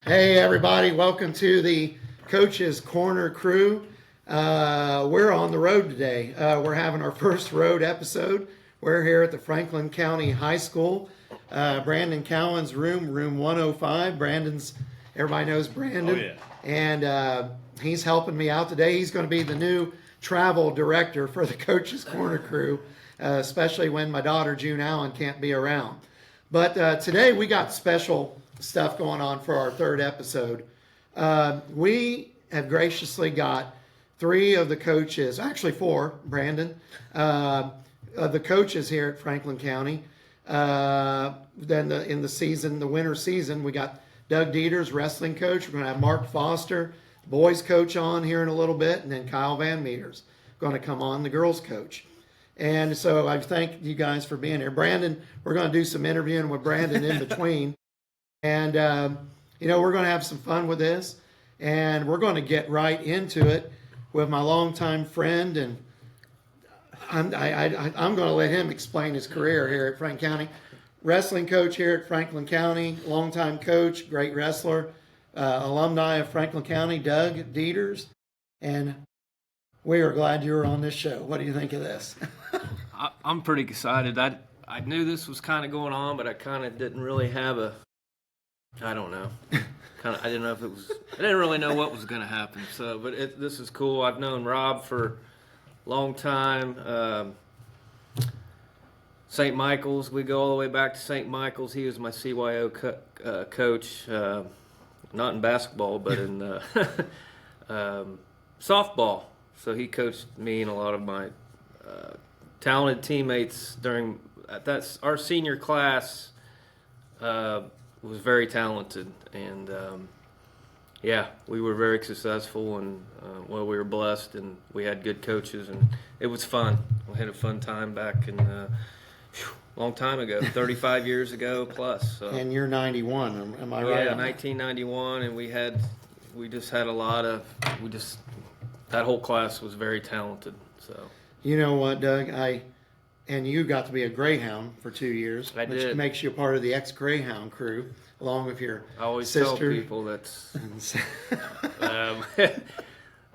Hey everybody, welcome to the Coach's Corner crew. We're on the road today. We're having our first road episode. We're here at the Franklin County High School. Brandon Cowen's room 105. Everybody knows Brandon. Oh, yeah. And he's helping me out today. He's going to be the new travel director for the Coach's Corner crew, especially when my daughter June Allen can't be around. But today we got special stuff going on for our third episode. We have graciously got three of the coaches, actually four, Brandon, of the coaches here at Franklin County. Then in the winter season, we got Doug Deters, wrestling coach. We're going to have Mark Foster, boys coach, on here in a little bit, and then Kyle Vanmeter's going to come on, the girls coach. And so I thank you guys for being here. Brandon, we're going to do some interviewing with Brandon in between. And, we're going to have some fun with this. And we're going to get right into it with my longtime friend. And I'm going to let him explain his career here at Franklin County. Wrestling coach here at Franklin County, longtime coach, great wrestler, alumni of Franklin County, Doug Deters. And we are glad you were on this show. What do you think of this? I'm pretty excited. I knew this was kind of going on, but I kind of didn't really have I don't know. I didn't know if it was. I didn't really know what was going to happen. So, but this is cool. I've known Rob for a long time. St. Michael's. We go all the way back to St. Michael's. He was my CYO coach, not in basketball, but in softball. So he coached me and a lot of my talented teammates during our senior class. Was very talented, and we were very successful, and we were blessed, and we had good coaches, and it was fun. We had a fun time back in long time ago, 35 years ago plus. So. And you're 91, am I right? Yeah, 1991, and we just had a lot of that whole class was very talented. So you know what, Doug? And you got to be a Greyhound for 2 years, which makes you a part of the ex-Greyhound crew, along with your sister. I always tell people that's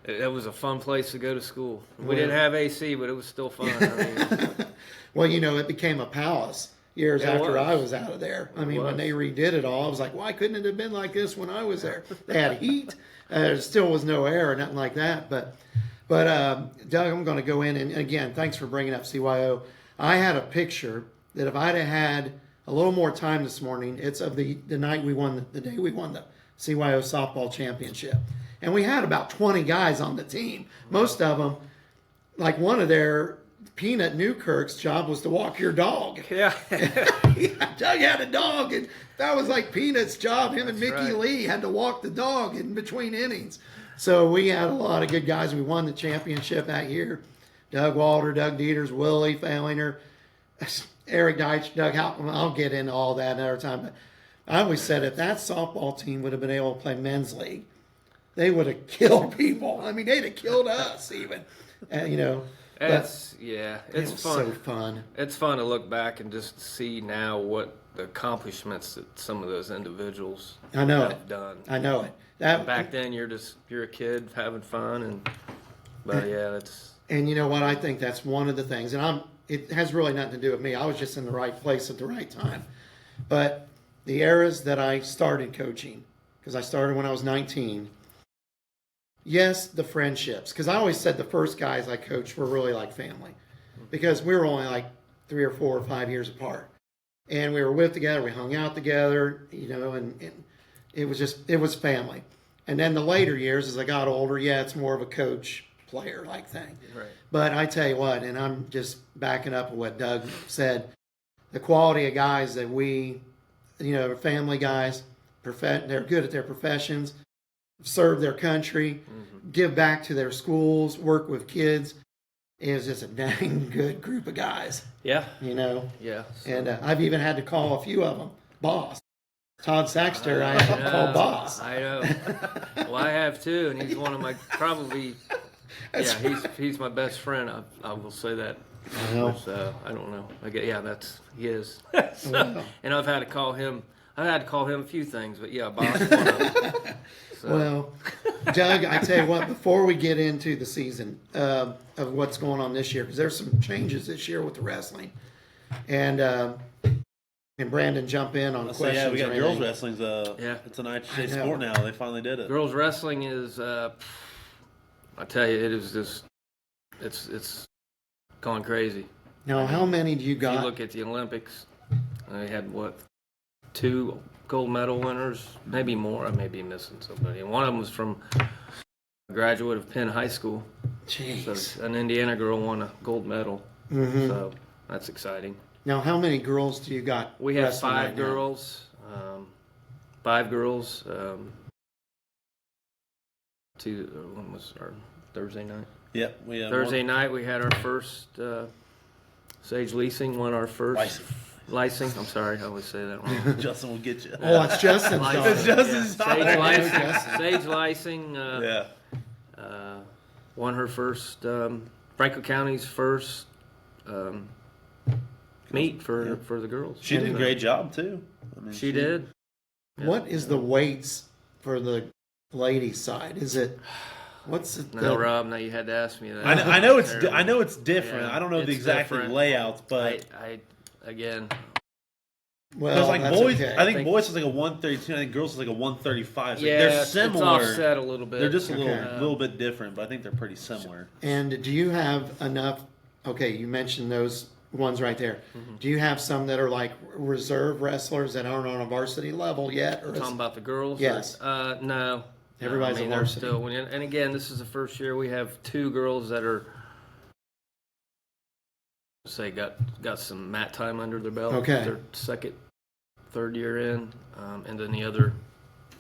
it was a fun place to go to school. We didn't have AC, but it was still fun. Well, it became a palace years after I was out of there. I mean, when they redid it all, I was like, why couldn't it have been like this when I was there? They had heat. There still was no air or nothing like that. But Doug, I'm going to go in, and again, thanks for bringing up CYO. I had a picture that if I'd have had a little more time this morning, it's of the night the day we won the CYO softball championship. And we had about 20 guys on the team. Most of them, like one of their Peanut Newkirk's job was to walk your dog. Yeah. Doug had a dog, and that was like Peanut's job. Him and Mickey right. Lee had to walk the dog in between innings. So we had a lot of good guys. We won the championship that year. Doug Walter, Doug Deters, Willie Fallinger, Eric Deitch, Doug Halpin. I'll get into all that another time. But I always said if that softball team would have been able to play men's league, they would have killed people. I mean, they'd have killed us even. It's fun. So fun. It's fun to look back and just see now what the accomplishments that some of those individuals have done. I know it. Back then, you're a kid having fun, it's. And you know what? I think that's one of the things, and it has really nothing to do with me. I was just in the right place at the right time. But the eras that I started coaching, because I started when I was 19, yes, the friendships. Because I always said the first guys I coached were really like family, because we were only like 3 or 4 or 5 years apart. And we were with together, we hung out together, and it was family. And then the later years, as I got older, it's more of a coach player like thing. Right. But I tell you what, and I'm just backing up what Doug said, the quality of guys that we, family guys, they're good at their professions, serve their country, give back to their schools, work with kids, is just a dang good group of guys. Yeah. Yeah. So. And I've even had to call a few of them boss. Todd Saxter, I have to call boss. I know. Well, I have too, and he's one of my probably. He's my best friend. I will say that. I know. I don't know. He is. And I've had to call him I had to call him a few things, but yeah, boss. One of them. So, Well, Doug, I tell you what, before we get into the season of what's going on this year, because there's some changes this year with the wrestling, and Brandon jump in on So questions. yeah, we got or girls anything. wrestling's Yeah. it's an IHJ I know. sport now. They finally did it. girls wrestling is, I tell you, it is just, it's gone crazy. Now, how many do you If you got? look at the Olympics, they had what, 2 gold medal winners, maybe more. I may be missing somebody. And one of them was from a graduate of Penn High School. Jeez. So an Indiana girl won a gold medal. Mhm. So that's exciting. Now, how many girls do you got? We have wrestling 5 right now? girls. 5 girls. When was our Thursday night? Yep, we Thursday night we had our first Sage Leasing won our first Leasing. I'm sorry, I always say that wrong. Justin will get you. Oh, it's Justin's Leasing. daughter. It's Justin's Sage daughter. Leasing. Sage Leasing Yeah. won her first Franklin County's first meet for the girls. She did a great job too. I mean, She did. What is the weights for the ladies' side? Is it what's it? No, Rob. Now you had to ask me that. I know it's different. Yeah, I don't know the it's exact different. layouts, but I again. Well, there's like that's boys. okay. I think boys is like a 132. I think girls is like a 135. So Yeah, they're similar. It's offset a little bit. They're just a Okay. little bit different, but I think they're pretty similar. And do you have enough? Okay, you mentioned those ones right there. Mm-hmm. Do you have some that are like reserve wrestlers that aren't on a varsity level yet? Or Talking about the girls? Yes. Or, no. Everybody's I mean, a they're varsity. still. And again, this is the first year we have 2 girls that are. Say got some mat time under their belt. Okay. Their second, third year in, and then the other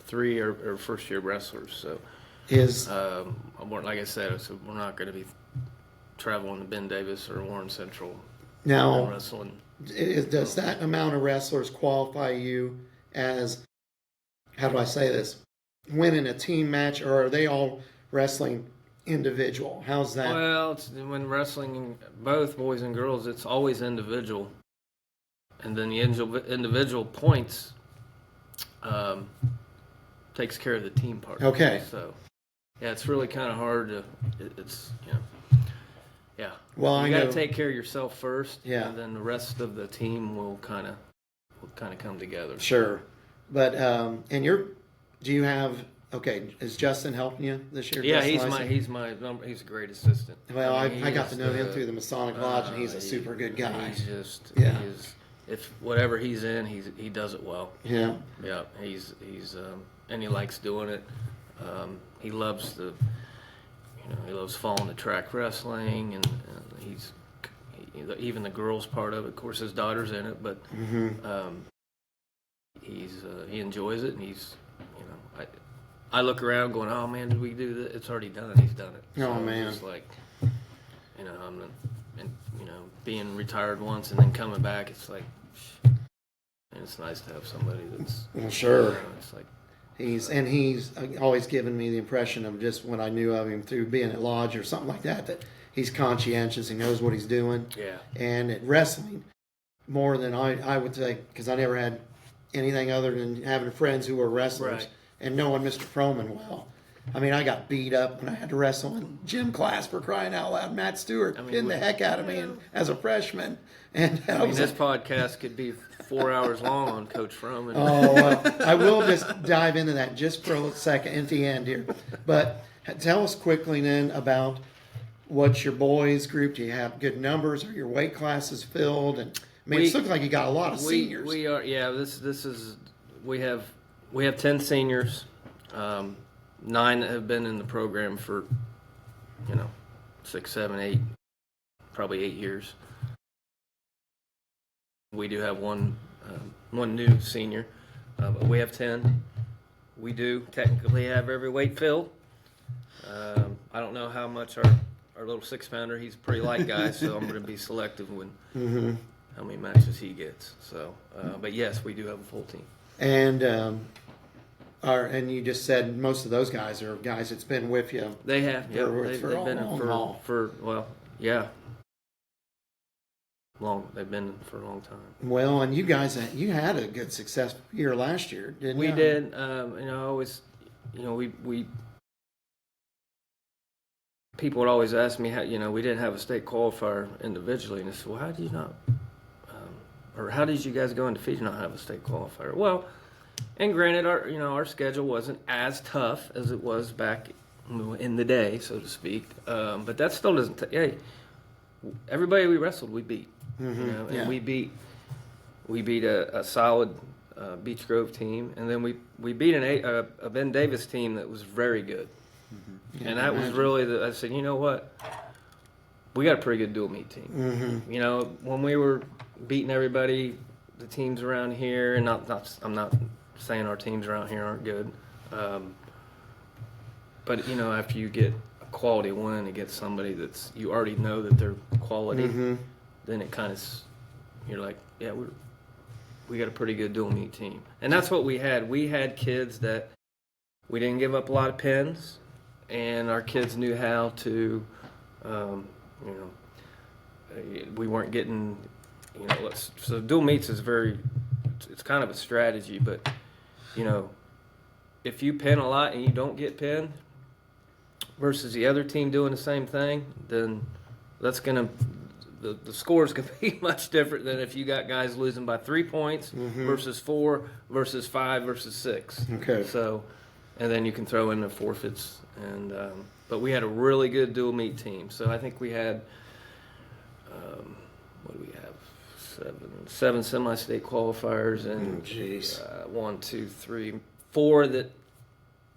3 are first year wrestlers. So, is like I said, so we're not going to be traveling to Ben Davis or Warren Central now wrestling. does that amount of wrestlers qualify you as? How do I say this? Winning a team match, or are they all wrestling individual? How's that? Well, when wrestling, both boys and girls, it's always individual, and then the individual points takes care of the team part. Okay. So, yeah, it's really kind of hard to. It's yeah. Well, you I got know. to take care of yourself first, Yeah. and then the rest of the team will kind of come together. Sure, but do you have? Okay, is Justin helping you this year? Yeah, Justin he's Lyson? he's a great assistant. Well, I mean, he got to is know him through the Masonic Lodge, and he's a super good guy. He's just Yeah. he is, if whatever he's in, he does it well. Yeah. Yeah, he's and he likes doing it. He loves he loves following the track wrestling, and even the girls part of it. Of course, his daughter's in it, but he enjoys it, and he's I look around going, oh man, did we do that? It's already done. He's done it. Oh, So man. it's like being retired once and then coming back, it's like, and it's nice to have somebody that's. Well, sure. It's like. He's always given me the impression of just when I knew of him through being at Lodge or something like that he's conscientious, he knows what he's doing. Yeah. And at wrestling, more than I would say, because I never had anything other than having friends who were wrestlers Right. and knowing Mr. Froman well. I mean, I got beat up when I had to wrestle in gym class, for crying out loud. Matt Stewart pinned the heck out of me as a freshman. And I was This podcast could be 4 hours long on Coach Froman. Oh, well, I will just dive into that just for a second at the end here. But tell us quickly then about what's your boys group? Do you have good numbers? Are your weight classes filled? And I mean, it looks like you got a lot of seniors. We are, yeah. This is we have 10 seniors. 9 that have been in the program for 6, 7, 8, probably 8 years. We do have one new senior, but we have 10. We do technically have every weight filled. I don't know how much our little 6-pounder, he's a pretty light guy, so I'm going to be selective when how many matches he gets. So, but yes, we do have a full team. And and you just said most of those guys are guys that's been with you. They have, yeah. For They've a been long haul. for yeah. They've been for a long time. Well, and you guys, you had a good successful year last year, didn't you? We did. Always, we people would always ask me how, we didn't have a state qualifier individually, and I said, well, how do you not, or how did you guys go undefeated and not have a state qualifier? Well, and granted, our schedule wasn't as tough as it was back in the day, so to speak. But that still doesn't. Hey, everybody we wrestled, we beat. And yeah. we beat a solid Beech Grove team, and then we beat a Ben Davis team that was very good. Yeah, and that was really I said, you know what, we got a pretty good dual meet team. When we were beating everybody, the teams around here, and I'm not saying our teams around here aren't good, but after you get a quality win against somebody that's you already know that they're quality, then it kind of you're like, yeah, we got a pretty good dual meet team, and that's what we had. We had kids that we didn't give up a lot of pins, and our kids knew how to, we weren't getting, so dual meets is it's kind of a strategy, but, if you pin a lot and you don't get pinned versus the other team doing the same thing, then that's going to, the score is going to be much different than if you got guys losing by 3 points versus 4 versus 5 versus 6. Okay. So, and then you can throw in the forfeits. And but we had a really good dual meet team. So I think we had, what do we have? Seven semi-state qualifiers and 4 that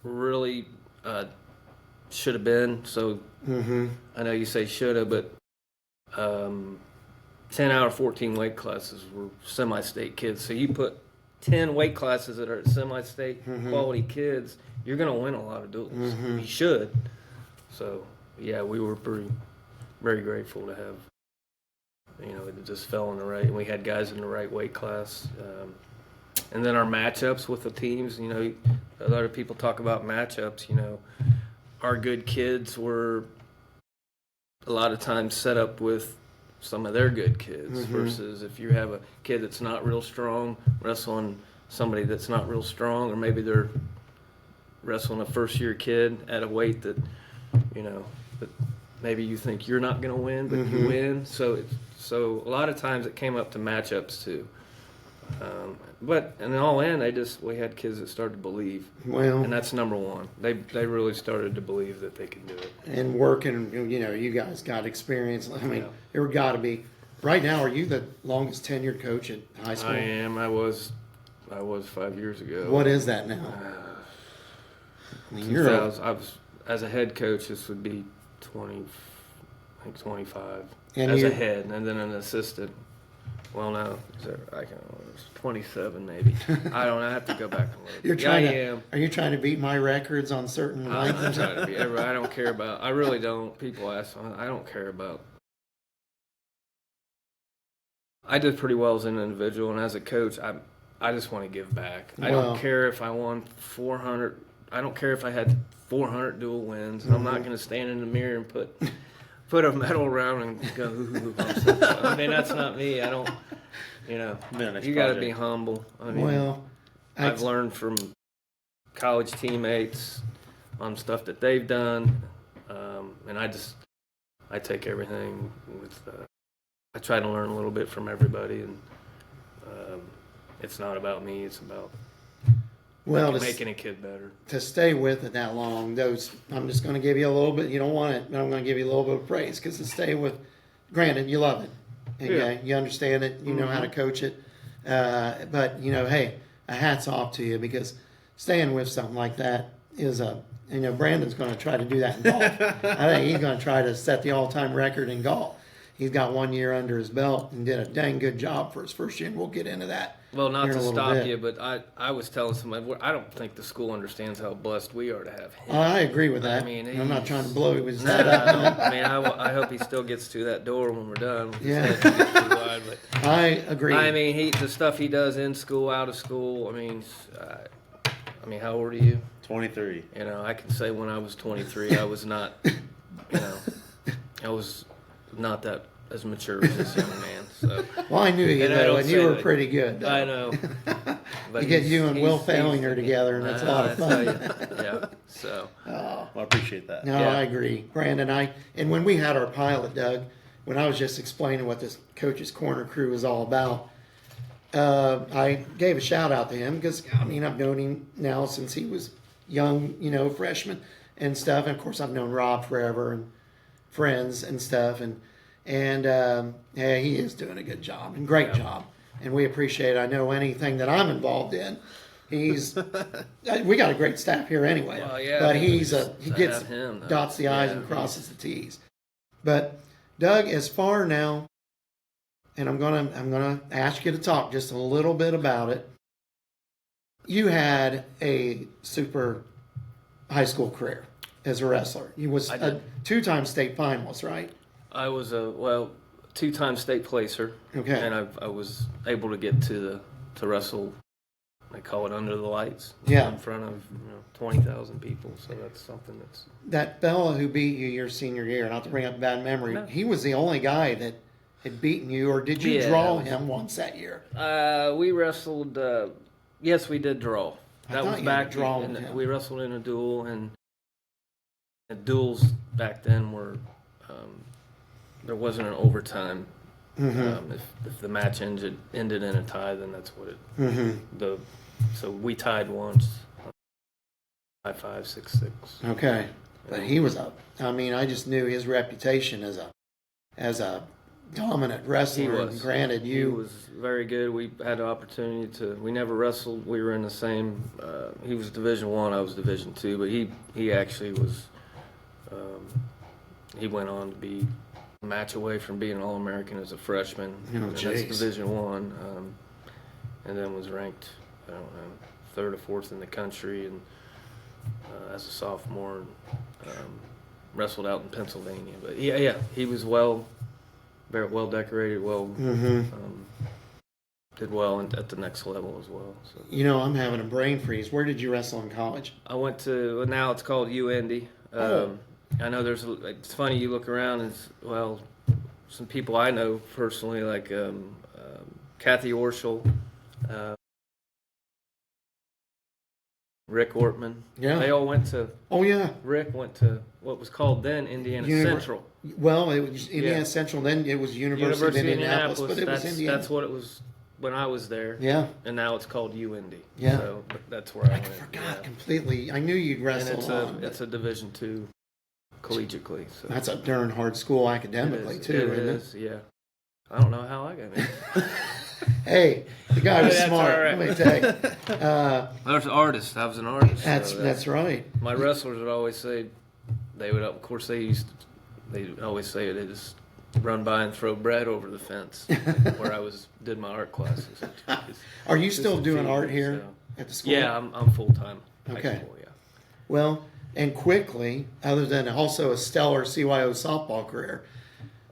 really should have been. So I know you say should have, but 10 out of 14 weight classes were semi-state kids. So you put 10 weight classes that are semi-state quality kids, you're going to win a lot of duels. You should. So, yeah, we were very grateful to have, it just fell in the right, and we had guys in the right weight class. And then our matchups with the teams, a lot of people talk about matchups, our good kids were a lot of times set up with some of their good kids versus if you have a kid that's not real strong wrestling somebody that's not real strong, or maybe they're wrestling a first-year kid at a weight that, that maybe you think you're not going to win, but you win. So a lot of times it came up to matchups too. But in all in, we had kids that started to believe. Well, and that's number one. They really started to believe that they could do it. And working, you guys got experience. I mean, there got to be. Right now, are you the longest tenured coach at high school? I am. I was 5 years ago. What is that now? I mean, I was as a head coach. This would be 25 and as a head, and then an assistant. Well, no, it was 27 maybe. I don't know. I have to go back and look. Are you trying to beat my records on certain lengths? I'm trying to be. I don't care about. I really don't. People ask. I don't care about. I did pretty well as an individual, and as a coach, I just want to give back. I don't care if I won 400. I don't care if I had 400 dual wins. I'm not going to stand in the mirror and put a medal around and go, ooh, I'm so proud. I mean, that's not me. I don't, you got to be humble. I mean, I've learned from college teammates on stuff that they've done, and I take everything with, I try to learn a little bit from everybody, and it's not about me. It's about making a kid better. To stay with it that long, I'm just going to give you a little bit. You don't want it, but I'm going to give you a little bit of praise because to stay with. Granted, you love it. Okay? You understand it. You know how to coach it. But hey, a hat's off to you because staying with something like that is Brandon's going to try to do that in golf. I think he's going to try to set the all-time record in golf. He's got 1 year under his belt and did a dang good job for his first year, and we'll get into that. Well, not to stop you, but I was telling somebody, I don't think the school understands how blessed we are to have him. I agree with that. I mean, I'm not trying to blow his head up. I mean, I hope he still gets to that door when we're done. Yeah. Wide, but, I agree. I mean, the stuff he does in school, out of school, I mean, how old are you? 23. I can say when I was 23, I was not, I was not that as mature as this young man. So Well, I knew you And I though, don't and say you were that. pretty good. Though. I know. But You get you and Will he's Falinger the- together, and it's a lot of I tell fun. you. Yeah. So Well, I appreciate that. No, Yeah. I agree, Brandon. And when we had our pilot, Doug, when I was just explaining what this Coach's Corner crew is all about, I gave a shout out to him because I mean I've known him now since he was young, freshman and stuff. And of course I've known Rob forever and friends and stuff. And yeah, he is doing a good job and great job, and we appreciate it. I know anything that I'm involved in. We got a great staff here anyway. Well, yeah, but I mean, he just gets have him, though. dots the I's Yeah, and crosses the T's. But Doug, as far now, and I'm gonna ask you to talk just a little bit about it. You had a super high school career as a wrestler. You was I a did. 2-time state finalist, right? I was a 2-time state placer. Okay. And I was able to get to wrestle. I call it under the lights. Yeah. In front of 20,000 people. So that's something that's. That fella who beat you your senior year, not to bring up a bad memory, No. he was the only guy that had beaten you, or did you Yeah, draw that was- him once that year? We wrestled. Yes, we did draw. I That thought was you had back. drawn with him. We wrestled in a duel, and the duels back then were there wasn't an overtime. Mm-hmm. If the match ended in a tie, then that's what it. Mm-hmm. So we tied once. 5-5, 6-6. Okay. But he was I mean, I just knew his reputation as a dominant wrestler. He And was. granted, He was very good. We had the opportunity to. We never wrestled. We were in the same. He was Division I. I was Division II. But he actually was. He went on to be a match away from being an All-American as a freshman. Oh, And that's jeez. Division I. And then was ranked, I don't know, 3rd or 4th in the country, and as a sophomore, wrestled out in Pennsylvania. But yeah, he was very well decorated, did well at the next level as well. So I'm having a brain freeze. Where did you wrestle in college? I went to, now it's called UIndy. I know it's funny, you look around and some people I know personally, like Kathy Orschel, Rick Ortman. Yeah. They all went to, Oh yeah. Rick went to what was called then Indiana Central. Well, it was Indiana Yeah. Central. Then it was University of Indianapolis, but it was Indiana. That's what it was when I was there. Yeah. And now it's called UIndy. Yeah. So but that's where I went. Forgot yeah. completely. I knew you'd And wrestle. it's a Division II collegiately. So That's a darn hard school academically too, It isn't is, yeah. I don't know how I got in. it? Hey, the guy was That's smart. all right. Let me tell you. I was an artist. I was an artist. so That's right. My wrestlers would always say, they always say they just run by and throw bread over the fence where I did my art classes. Are you still Just doing feed art me, here so. at the school? Yeah, I'm full time. Okay. School, yeah. Well, and quickly, other than also a stellar CYO softball career,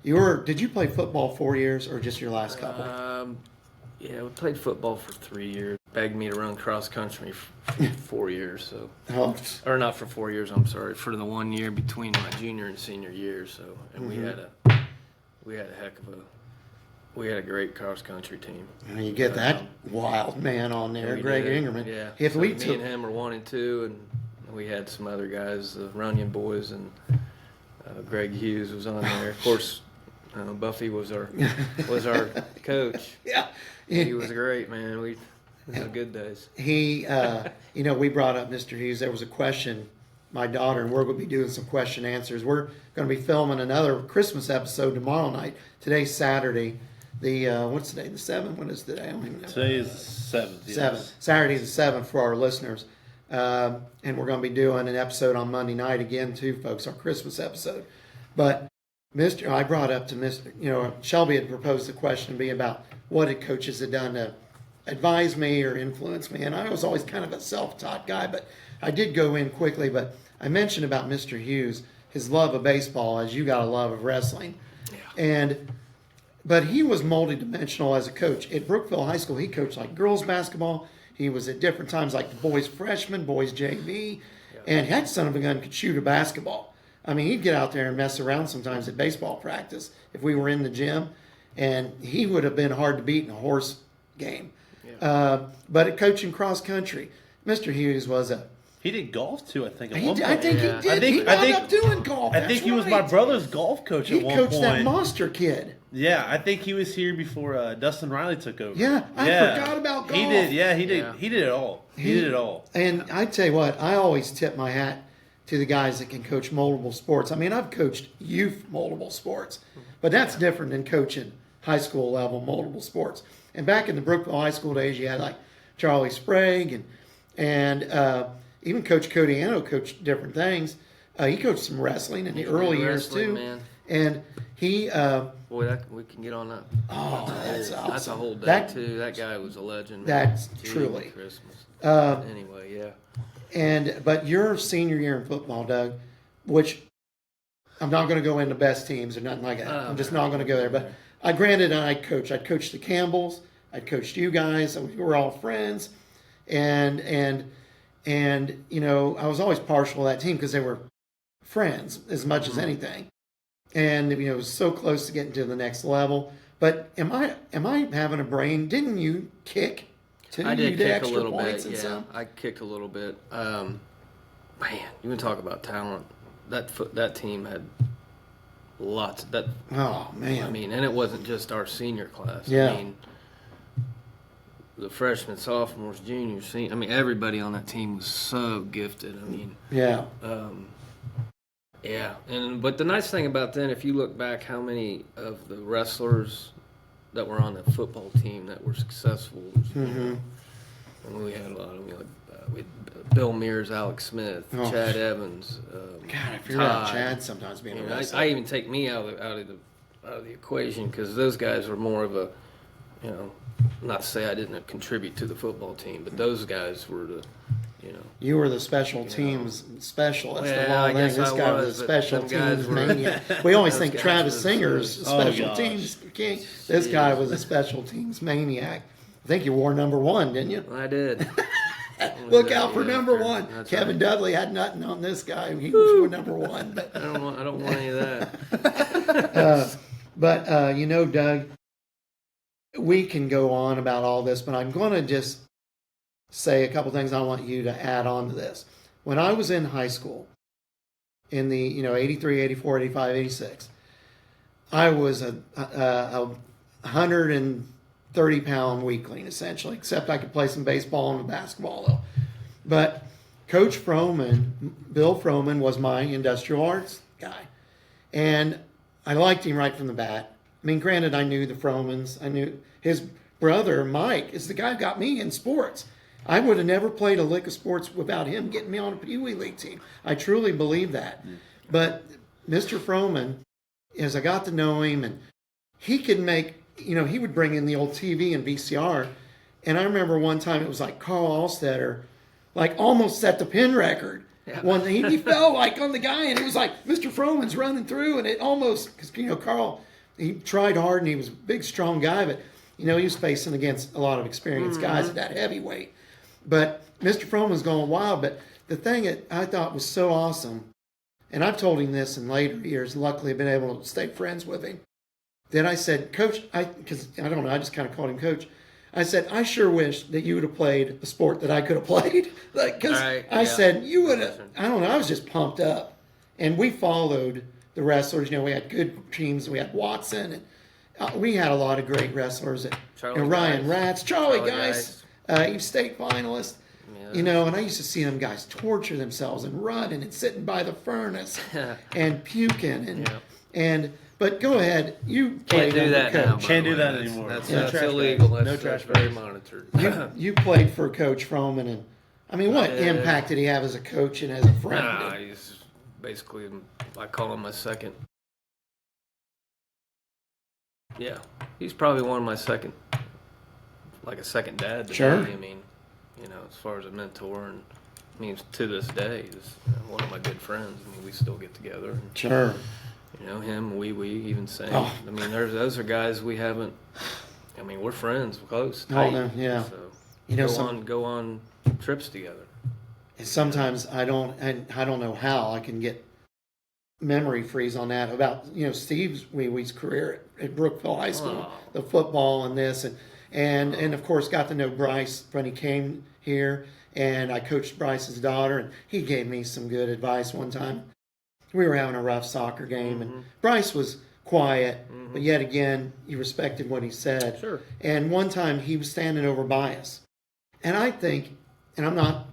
did you play football 4 years or just your last couple? Yeah, we played football for 3 years. Begged me to run cross country for 4 years. So, Oh, or not for 4 years. I'm sorry, for the 1 year between my junior and senior year. So, and we had a great cross country team. and you get that wild man on there, We Greg did, Ingerman. Yeah. If So we me took, and him were 1 and 2, and we had some other guys, the Runyon boys, and Greg Hughes was on there. Of course, Buffy was our coach. yeah, He was great, man. It was good days. he, we brought up Mr. Hughes. There was a question, my daughter, and we're going to be doing some question answers. We're going to be filming another Christmas episode tomorrow night. Today's Saturday. What's today? The 7th? What is today? I don't even know. Today is 7th. Yes. 7th. Saturday the 7th for our listeners. And we're going to be doing an episode on Monday night again, too, folks, our Christmas episode. But I brought up to Mr. Shelby had proposed the question to be about what had coaches had done to advise me or influence me. And I was always kind of a self-taught guy, but I did go in quickly. But I mentioned about Mr. Hughes, his love of baseball, as you got a love of wrestling. Yeah. But he was multidimensional as a coach. At Brookville High School, he coached like girls basketball. He was at different times like the boys freshman, boys JV, and that son of a gun could shoot a basketball. I mean, he'd get out there and mess around sometimes at baseball practice if we were in the gym. and he would have been hard to beat in a horse game. Yeah. But at coaching cross country, Mr. Hughes was a. He did golf too, I think. At He, one point. I think Yeah. he did. I think- he wound up doing golf. I think he was my brother's golf coach He at one coached point. that monster kid. Yeah, I think he was here before Dustin Riley took over. Yeah, I forgot about golf. He did. Yeah, he did. Yeah. He did it all. He did it all. And I tell you what, I always tip my hat to the guys that can coach multiple sports. I mean, I've coached youth multiple sports, but that's different than coaching high school level multiple sports. And back in the Brookville High School days, you had like Charlie Sprague and even Coach Codiano coached different things. He coached some wrestling in the early years Wrestling, too. man. And he, Boy, we can get on that. oh, that's awesome. That's a whole day That- too. That guy was a legend. That's Gee, truly. Christmas. Uh, Anyway, yeah. But your senior year in football, Doug, which I'm not going to go into best teams or nothing like that. I'm just not going to go there. But I'd coached the Campbells. I'd coached you guys. We were all friends, and you know, I was always partial to that team because they were friends as much as anything, and you know, it was so close to getting to the next level. But am I having a brain? Didn't you kick? Too? I You did kick a extra little points bit. and Yeah, some? I kicked a little bit. Man, you want to talk about talent? That team had lots. Oh man! I mean, and it wasn't just our senior class. Yeah. I mean, the freshmen, sophomores, juniors, seniors. I mean, everybody on that team was so gifted. I mean, yeah. yeah. But the nice thing about then, if you look back, how many of the wrestlers that were on the football team that were successful. You know, and we had a lot of them. We had Bill Mears, Alex Smith, Oh. Chad Evans. God, I figured out Todd. Chad sometimes being You a know, wrestler. I even take me out of the equation because those guys were more of a, you know, not to say I didn't contribute to the football team, but those guys were the, you know. You were the special teams specialist of Well, all I things. guess This I guy was, was a but special them guys teams were- maniac. We always Those think guys Travis was- Singer's a Oh, special gosh. teams king. This guy was a special teams maniac. I think you wore number 1, didn't you? I did. Look out for Yeah, number sure. 1. That's Kevin right. Dudley had nothing on this guy. He was number 1. But I don't want any of that. you know, Doug, we can go on about all this, but I'm going to just say a couple things I want you to add on to this. When I was in high school, in the 83, 84, 85, 86, I was a 130-pound weakling, essentially, except I could play some baseball and basketball, though. But Coach Froman, Bill Froman, was my industrial arts guy. And I liked him right from the bat. I mean, granted, I knew the Fromans. I knew his brother, Mike, is the guy who got me in sports. I would have never played a lick of sports without him getting me on a Pee Wee League team. I truly believe that. But Mr. Froman, as I got to know him, and he could make, you know, he would bring in the old TV and VCR. And I remember one time it was like Carl Allstetter, like almost set the pin record. Yeah. One he fell like on the guy, and it was like Mr. Froman's running through, and it almost, because, you know, Carl, he tried hard and he was a big, strong guy, but, you know, he was facing against a lot of experienced guys at that heavyweight. But Mr. Froman's going wild. But the thing that I thought was so awesome, and I've told him this in later years, luckily I've been able to stay friends with him, that I said, Coach, because I don't know, I just kind of called him Coach. I said, I sure wish that you would have played a sport that I could have played. Because Right, I yeah. said, you would have, I don't know, I was just pumped up. And we followed the wrestlers. You know, we had good teams. We had Watson. And we had a lot of great wrestlers. Charlie And Ryan Geis. Ratz, Charlie Charlie Geis, East State finalist. Yeah. You know, and I used to see them guys torture themselves and running and sitting by the furnace and puking but go ahead, you played Can't do under that now. Coach. by Can't the do way. that That's- anymore. That's, No that's trash illegal. bags. That's, No that's trash very bags. monitored. You played for Coach Froman, and I mean, what impact did he have as a coach and as a friend? Nah, he's basically, I call him my second. Yeah, he's probably one of my second, like a second dad to Sure. me. I mean, you know, as far as a mentor, and I mean, to this day, he's one of my good friends. I mean, we still get together. And, Sure. you know, him, we even say. Oh. I mean, those are guys we haven't. I mean, we're friends, close, Oh, tight. no, yeah. So You know, go on trips together. And sometimes I don't know how I can get memory freeze on that about Steve's Wee-Wee's career at Brookville High School, the football and this and of course got to know Bryce when he came here, and I coached Bryce's daughter, and he gave me some good advice one time. We were having a rough soccer game, and Bryce was quiet, but yet again he respected what he said. Sure. And one time he was standing over by us, and I think, and I'm not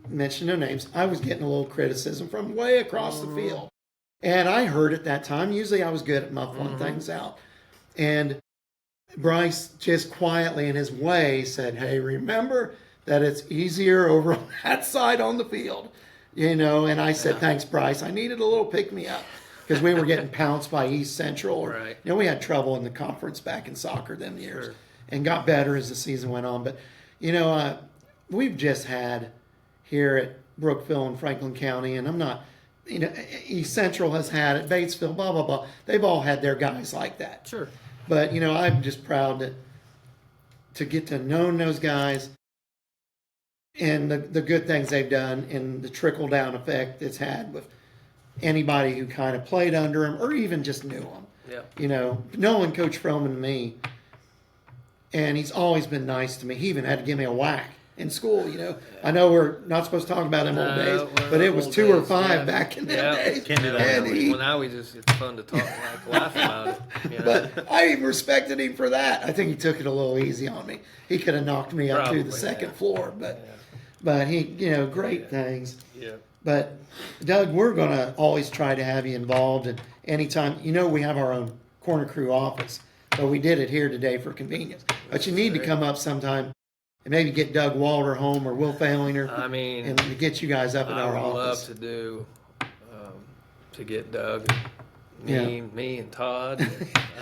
mentioning no names, I was getting a little criticism from way across the field. And I heard at that time, usually I was good at muffling things out. And Bryce just quietly in his way said, hey, remember that it's easier over on that side on the field. And I said, thanks, Bryce. I needed a little pick-me-up because we were getting pounced by East Central. Right. We had trouble in the conference back in soccer them years. Sure. And got better as the season went on. But, we've just had here at Brookville and Franklin County, and I'm not, East Central has had it, Batesville, blah, blah, blah. They've all had their guys like that. Sure. But, I'm just proud to get to know those guys and the good things they've done and the trickle-down effect it's had with anybody who kind of played under them or even just knew them. Yeah. Knowing Coach Froman and me, and he's always been nice to me. He even had to give me a whack in school, I know we're not supposed to talk about them old days, but it was 2 or 5 back in them days. Can't do that. And Now it's fun to talk, laugh about it. But I even respected him for that. I think he took it a little easy on me. He could have knocked me up to the second floor, but he, great things. Yeah. But Doug, we're going to always try to have you involved, and anytime, we have our own corner crew office, but we did it here today for convenience. But you need to come up sometime and maybe get Doug Walter home or Will Failinger. And get you guys up at our office. I would love to get Doug, me and Todd.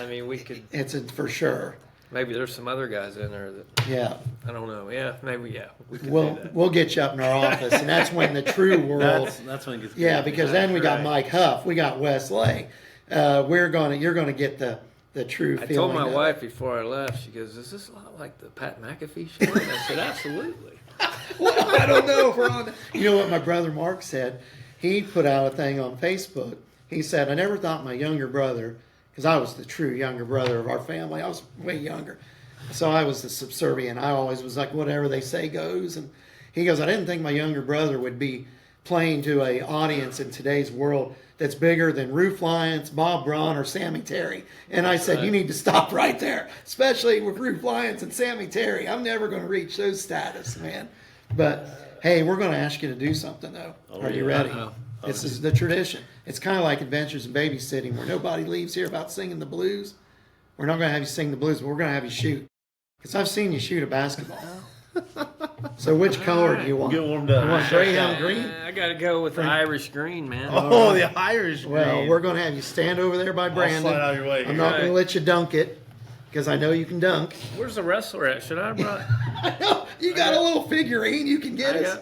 We could. It's for sure. Maybe there's some other guys in there that. I don't know. Yeah, maybe. Yeah, we could do that. We'll get you up in our office, and that's when the true world. That's when it gets. Yeah, because then we got Mike Huff, we got Wes Lay. You're gonna get the true feeling. I told my wife before I left, she goes, is this a lot like the Pat McAfee show? And I said, absolutely. Well, I don't know if we're on. You know what my brother Mark said? He put out a thing on Facebook. He said, I never thought my younger brother, because I was the true younger brother of our family. I was way younger. So I was the subservient. I always was like, whatever they say goes. And he goes, I didn't think my younger brother would be playing to an audience in today's world that's bigger than Roof Lions, Bob Braun, or Sammy Terry. And I said, you need to stop right there, especially with Roof Lions and Sammy Terry. I'm never going to reach those status, man. But, hey, we're going to ask you to do something, though. Are you ready? This is the tradition. It's kind of like Adventures in Babysitting, where nobody leaves here about singing the blues. We're not going to have you sing the blues, but we're going to have you shoot. Because I've seen you shoot a basketball. So which color do you want? Get warmed up. You want Greyhound green? I got to go with the Irish green, man. Oh, the Irish green. Well, we're going to have you stand over there by Brandon. I'll slide out of your way. I'm not going to let you dunk it because I know you can dunk. Where's the wrestler at? Should I have brought? I know. You got a little figurine you can get us.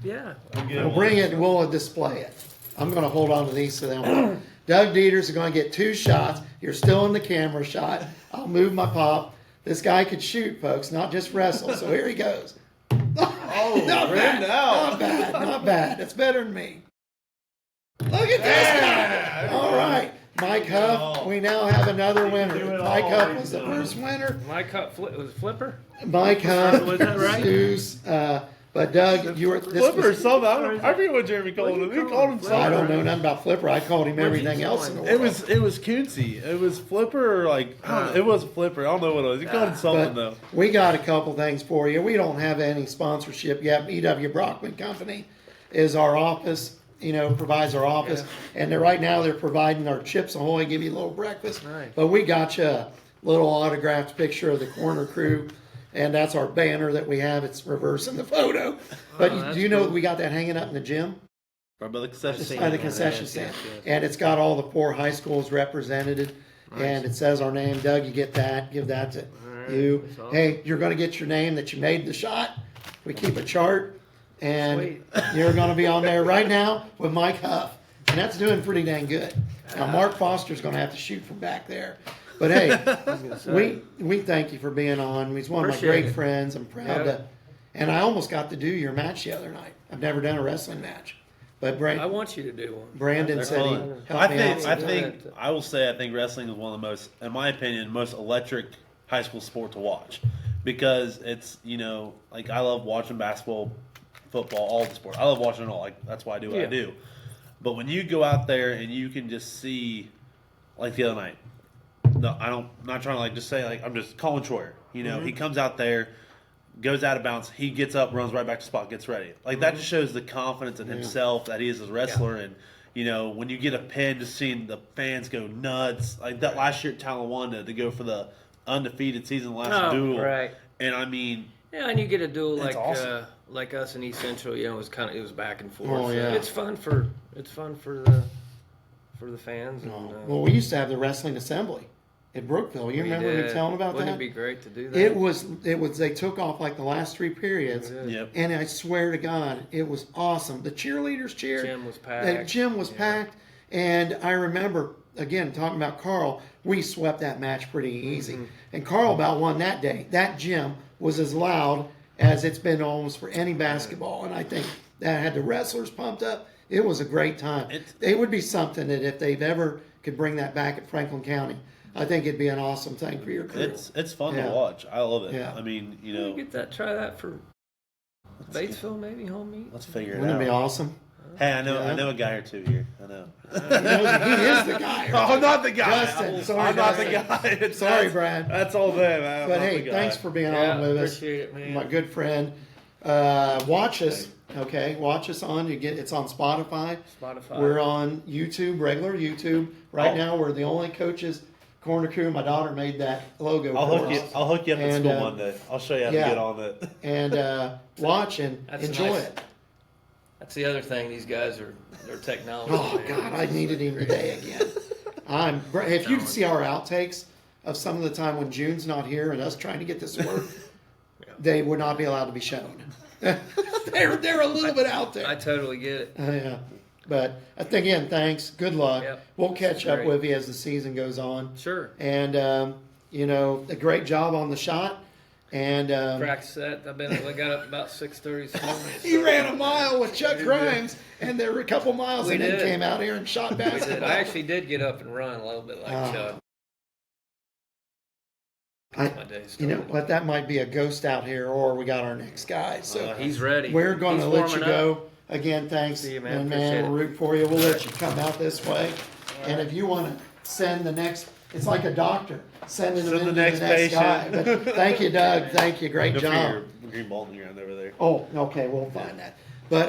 Yeah. We'll bring it and we'll display it. I'm going to hold on to these so they don't. Doug Deters is going to get 2 shots. You're still in the camera shot. I'll move my pop. This guy could shoot, folks, not just wrestle. So here he goes. Oh, not bad. Not bad. Not bad. It's better than me. Look at this guy. All right. Mike Huff, we now have another winner. Mike Huff was the first winner. Mike Huff was Flipper? Mike Huff, Was that right? Zeus, but Doug, you were Flipper or something. I forget what Jeremy called him. He called him something. I don't know nothing about Flipper. I called him everything else in the world. It was Coonsy. It was Flipper or like I don't know, it wasn't Flipper. I don't know what it was. He called him something though. We got a couple things for you. We don't have any sponsorship yet. E.W. Brockman Company is our office. Provides our office, and right now they're providing our Chips Ahoy, give you a little breakfast. Nice. But we got you a little autographed picture of the corner crew, and that's our banner that we have. It's reversing the photo. But do you know we got that hanging up in the gym? Right by the concession stand. By the concession stand. And it's got all the 4 high schools represented, and it says our name. Doug, you get that. Give that to you. Awesome. Hey, you're going to get your name that you made the shot. We keep a chart. And you're going to be on there right now with Mike Huff. And that's doing pretty dang good. Now, Mark Foster's going to have to shoot from back there. But, hey, we thank you for being on. He's one of my great friends. I'm proud to. And I almost got to do your match the other night. I've never done a wrestling match. But I want you to do one. Brandon They're said he fun. helped me out. I think wrestling is one of the most, in my opinion, most electric high school sport to watch, because it's, like, I love watching basketball, football, all the sports. I love watching it all. Like, that's why I do what I do. But when you go out there and you can just see, like the other night, I'm not trying to like just say like I'm just Colin Troyer. He comes out there, goes out of bounds, he gets up, runs right back to spot, gets ready. Like that just shows the confidence in himself that he is as a wrestler. And when you get a pin, just seeing the fans go nuts. Like that last year at Talawanda to go for the undefeated season last duel. Right. And I mean, and you get a duel like awesome. Like us in East Central. It was back and forth. Oh, yeah. It's fun for the fans. And, Well, we used to have the wrestling assembly at Brookville. You remember me telling about Wouldn't that? it be great to do that? It was. They took off like the last 3 periods, Yep. and I swear to God, it was awesome. The cheerleaders cheered. Gym was packed. The gym was packed, and I remember again talking about Carl. We swept that match pretty easy, and Carl about won that day. That gym was as loud as it's been almost for any basketball, and I think that had the wrestlers pumped up. It was a great time. It would be something that if they've ever could bring that back at Franklin County, I think it'd be an awesome thing for your crew. it's fun to watch. I love it. Yeah. I mean, Try that for Batesville, maybe home meet. let's figure it Wouldn't out. it be awesome? Hey, I know a guy or two here. I know. He is the guy. I'm not the guy. Justin, sorry, I'm not the Justin. guy. Sorry, Brad. That's all them. Man. But hey, thanks for being on with us. Appreciate it, man. My good friend. Watch us, okay? Watch us on. It's on Spotify. We're on YouTube, regular YouTube. Right now, we're the only Coaches Corner Crew. My daughter made that logo. I'll hook you up at And, school Monday. I'll show you how to get on it. And watch and That's enjoy nice. it. That's the other thing. These guys they're technology. Oh God, I needed him today again. If you could see our outtakes of some of the time when June's not here and us trying to get this work, they would not be allowed to be shown. they're a little bit out there. I totally get it. Yeah. But again, thanks. Good luck. Yep. We'll catch up Great. with you as the season goes on. Sure. And a great job on the shot. And Practice that. I got up about 6:30 this morning. he ran a mile with Chuck Grimes, and there were a couple miles, We and then did. came out here and shot basketball. I actually did get up and run a little bit like Chuck. My day You know started. what? That might be a ghost out here, or we got our next guy. So He's ready. we're going to He's let you warming go. up. Again, thanks. See you, man. And Appreciate we'll it. root for you. We'll let you come out this way. And if you want to send the next, it's like a doctor sending them Send into the next guy. patient. But thank you, Doug. Thank you. Great Go for job. your Green Bolton ground over there. Oh, okay. We'll find that. But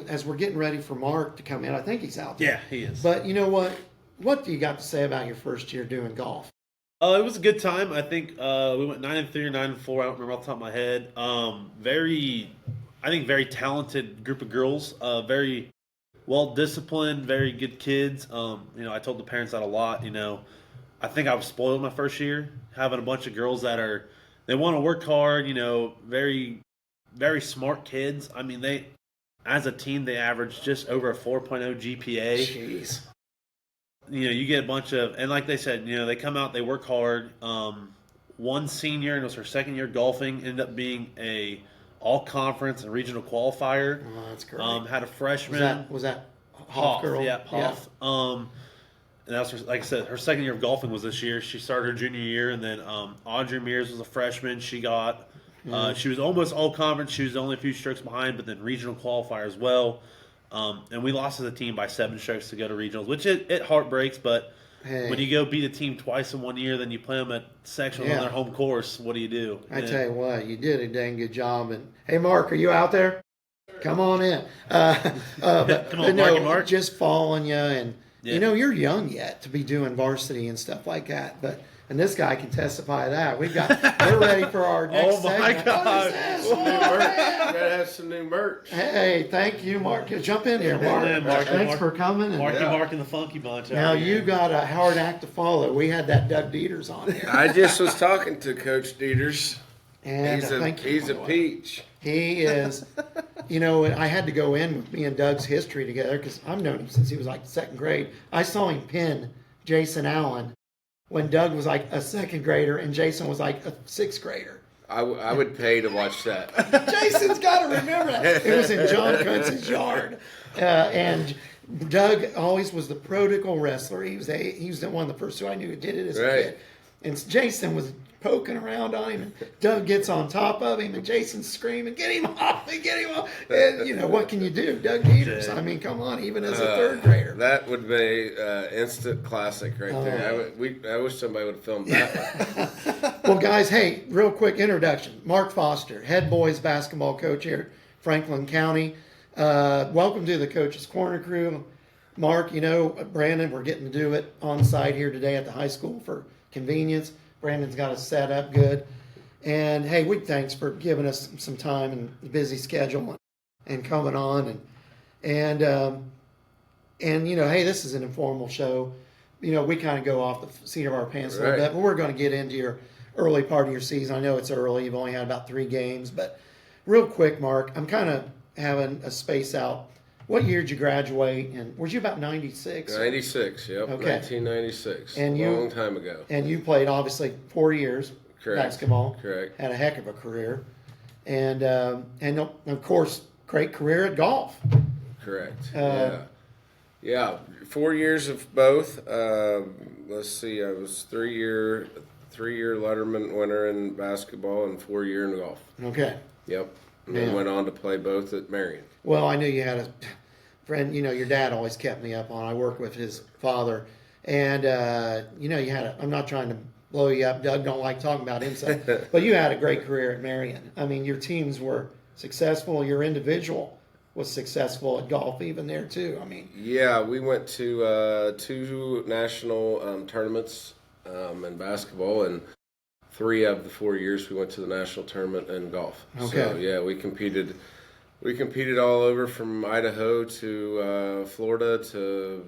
as we're getting ready for Mark to come in, I think he's out there. Yeah, he is. But you know what? What do you got to say about your first year doing golf? It was a good time. I think we went 9-3 or 9-4. I don't remember off the top of my head. Very talented group of girls. Very well disciplined. Very good kids. I told the parents that a lot. I think I was spoiled my first year, having a bunch of girls they want to work hard. Very, very smart kids. I mean, as a team they averaged just over a 4.0 GPA. Jeez. You get a bunch of, and like they said, they come out, they work hard. One senior, and it was her second year golfing, ended up being a all-conference and regional qualifier. Oh, that's great. Had a freshman. Was that Hoff girl? Yeah, Hoff. And that was, like I said, her second year of golfing was this year. She started her junior year, and then Audrey Mears was a freshman. She got, she was almost all-conference. She was only a few strokes behind, but then regional qualifier as well. And we lost as a team by 7 strokes to go to regionals, which it heartbreaks. But when you go beat a team twice in 1 year, then you play them at sectional on their home course. What do you do? I tell you what, you did a dang good job. And hey, Mark, are you out there? Come on in. Come on, Mark. Just following you, and you're young yet to be doing varsity and stuff like that. And this guy can testify to that. We're ready for our next Oh my segment. God! What is this? Gotta have some new merch. Hey, thank you, Mark. Jump in here, Mark. in, Mark. Thanks for coming. And Mark and the Funky Bunch. now out here. you got a hard act to follow. We had that Doug Deters on here. I just was talking to Coach Deters. And thank you, He's by a the way. peach. He is, I had to go in with me and Doug's history together because I've known him since he was like second grade. I saw him pin Jason Allen when Doug was like a second grader and Jason was like a sixth grader. I would pay to watch that. Jason's got to remember that. It was in John Kuntz's yard. And Doug always was the prodigal wrestler. He was one of the first two I knew who did it as a Right. kid. And Jason was poking around on him, and Doug gets on top of him, and Jason's screaming, "Get him off! Get him off!" And, what can you do? Doug Deters. I mean, come on, even as a third grader. That would be instant classic right there. I wish somebody would have filmed that one. Well, guys, hey, real quick introduction. Mark Foster, head boys basketball coach here, Franklin County. Welcome to the Coach's Corner crew. Mark, Brandon, we're getting to do it on site here today at the high school for convenience. Brandon's got us set up good. And, hey, thanks for giving us some time and a busy schedule and coming on. And hey, this is an informal show. We kind of go off the seat of our pants a little Right. bit, but we're going to get into your early part of your season. I know it's early. You've only had about 3 games. But real quick, Mark, I'm kind of having a space out. What year did you graduate? And were you about 96? 96, yep. Okay. 1996. And long time ago. And you played, obviously, 4 years Correct. basketball. Correct. Had a heck of a career. And of course, great career at golf. Correct. Yeah. 4 years of both. Let's see. I was 3-year Letterman winner in basketball and 4-year in golf. Okay. Yep. And then Yeah. went on to play both at Marion. Well, I knew you had a friend, your dad always kept me up on. I worked with his father. And, you had I'm not trying to blow you up. Doug don't like talking about himself. But you had a great career at Marion. I mean, your teams were successful. Your individual was successful at golf even there, too. I mean. Yeah, we went to 2 national tournaments in basketball, and 3 of the 4 years we went to the national tournament in golf. Okay. So, yeah, we competed all over from Idaho to Florida to